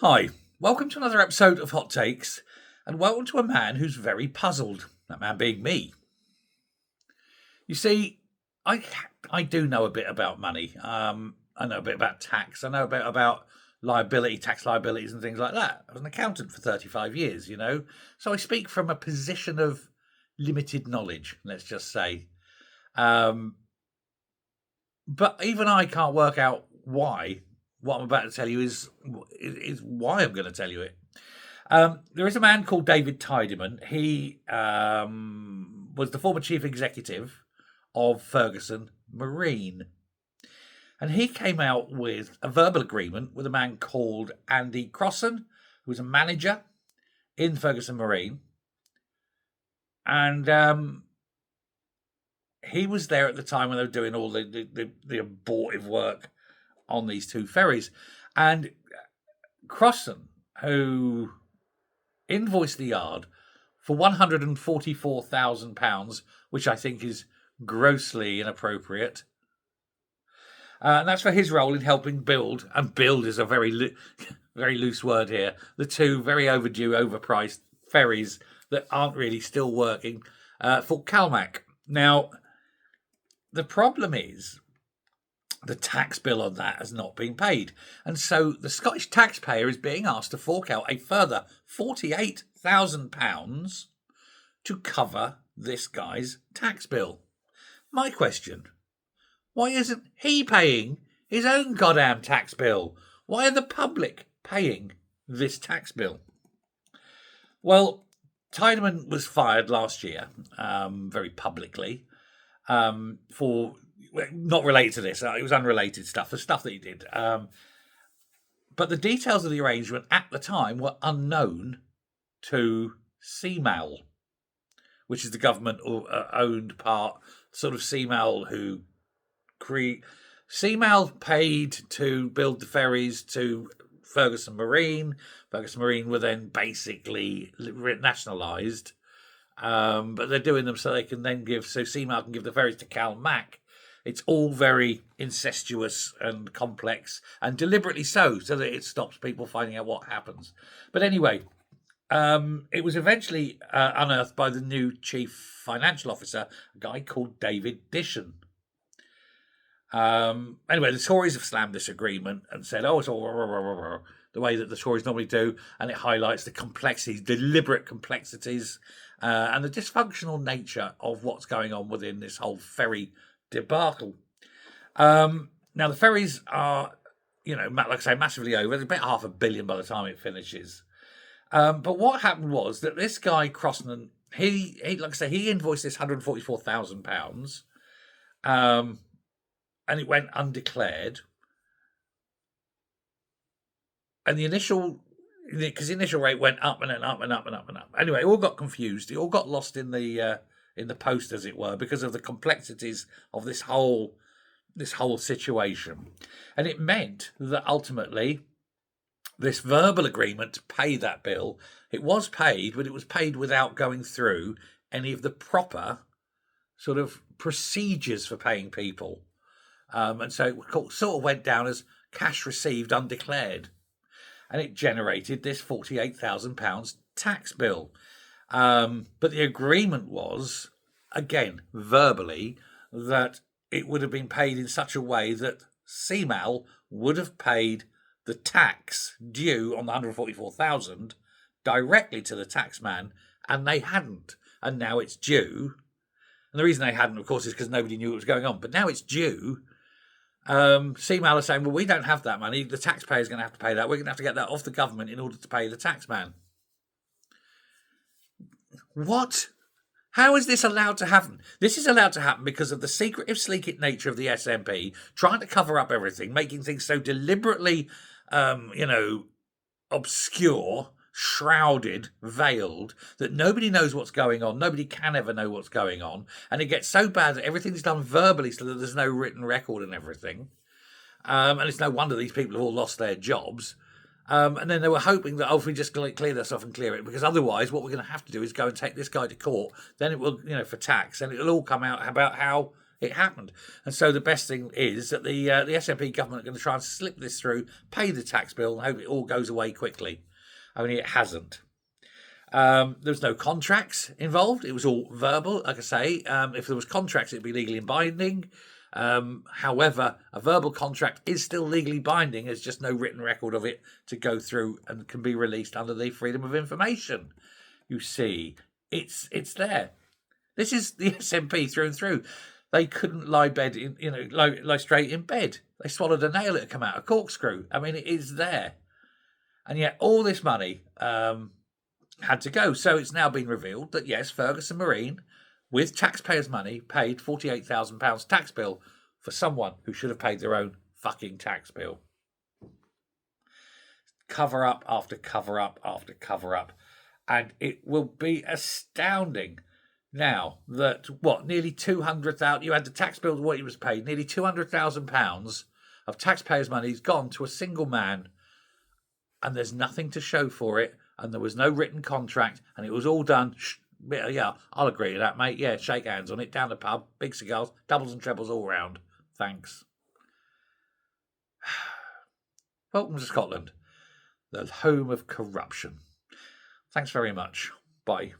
Hi, welcome to another episode of Hot Takes, and welcome to a man who's very puzzled, that man being me. You see, I do know a bit about money. I know a bit about tax. I know a bit about tax liabilities and things like that. I was an accountant for 35 years, so I speak from a position of limited knowledge, let's just say. Um, but even I can't work out why. What I'm about to tell you is why I'm going to tell you it. There is a man called David Tidyman. He was the former chief executive of Ferguson Marine. And he came out with a verbal agreement with a man called Andy Crossan, who was a manager in Ferguson Marine. And he was there at the time when they were doing all the abortive work on these two ferries. And Crossan, who invoiced the yard for £144,000, which I think is grossly inappropriate. And that's for his role in helping build, and build is a very loose word here, the two very overdue, overpriced ferries that aren't really still working for Calmac. Now, the problem is the tax bill on that has not been paid. And so the Scottish taxpayer is being asked to fork out a further £48,000 to cover this guy's tax bill. My question, why isn't he paying his own goddamn tax bill? Why are the public paying this tax bill? Well, Tidyman was fired last year, very publicly, for not related to this. It was unrelated stuff, the stuff that he did. But the details of the arrangement at the time were unknown to CMAL, which is the government-owned part, sort of CMAL who CMAL paid to build the ferries to Ferguson Marine. Ferguson Marine were then basically nationalised. But they're doing them so they can then so CMAL can give the ferries to Calmac. It's all very incestuous and complex, and deliberately so that it stops people finding out what happens. But anyway, it was eventually unearthed by the new chief financial officer, a guy called David Dishon. Anyway, the Tories have slammed this agreement and said, it's all the way that the Tories normally do, and it highlights the complexities, deliberate complexities, and the dysfunctional nature of what's going on within this whole ferry debacle. Now, the ferries are, like I say, massively over. There's about £500 million by the time it finishes. But what happened was that this guy, Crossan, he like I say, he invoiced this £144,000, and it went undeclared. And the initial rate went up and then up and up and up and up. Anyway, it all got confused. It all got lost in the post, as it were, because of the complexities of this whole situation. And it meant that ultimately this verbal agreement to pay that bill, it was paid, but it was paid without going through any of the proper sort of procedures for paying people. And so it sort of went down as cash received undeclared. And it generated this £48,000 tax bill. But the agreement was, again, verbally, that it would have been paid in such a way that CMAL would have paid the tax due on the £144,000 directly to the taxman, and they hadn't. And now it's due. And the reason they hadn't, of course, is because nobody knew what was going on. But now it's due. CMAL are saying, well, we don't have that money. The taxpayer is going to have to pay that. We're going to have to get that off the government in order to pay the taxman. What? How is this allowed to happen? This is allowed to happen because of the secretive, sleek nature of the SNP, trying to cover up everything, making things so deliberately, obscure, shrouded, veiled, that nobody knows what's going on. Nobody can ever know what's going on. And it gets so bad that everything's done verbally so that there's no written record and everything. And it's no wonder these people have all lost their jobs. And then they were hoping that, if we just clear this off and clear it, because otherwise what we're going to have to do is go and take this guy to court. Then it will, for tax, and it'll all come out about how It happened. And so the best thing is that the SNP government are going to try and slip this through, pay the tax bill, and hope it all goes away quickly. Only it hasn't. There's no contracts involved. It was all verbal. Like I say, if there was contracts, it'd be legally binding. However, a verbal contract is still legally binding. There's just no written record of it to go through and can be released under the Freedom of Information. You see, it's there. This is the SNP through and through. They couldn't lie straight in bed. They swallowed a nail, it had come out a corkscrew. I mean, it is there. And yet all this money had to go. So it's now been revealed that, yes, Ferguson Marine, with taxpayers' money, paid £48,000 tax bill for someone who should have paid their own fucking tax bill. Cover up after cover up after cover up. And it will be astounding now that, nearly 200,000, you had the tax bill, what he was paid, nearly £200,000 of taxpayers' money has gone to a single man, and there's nothing to show for it, and there was no written contract, and it was all done. Yeah, I'll agree with that, mate. Yeah, shake hands on it, down the pub, big cigars, doubles and trebles all round. Thanks. Welcome to Scotland, the home of corruption. Thanks very much. Bye.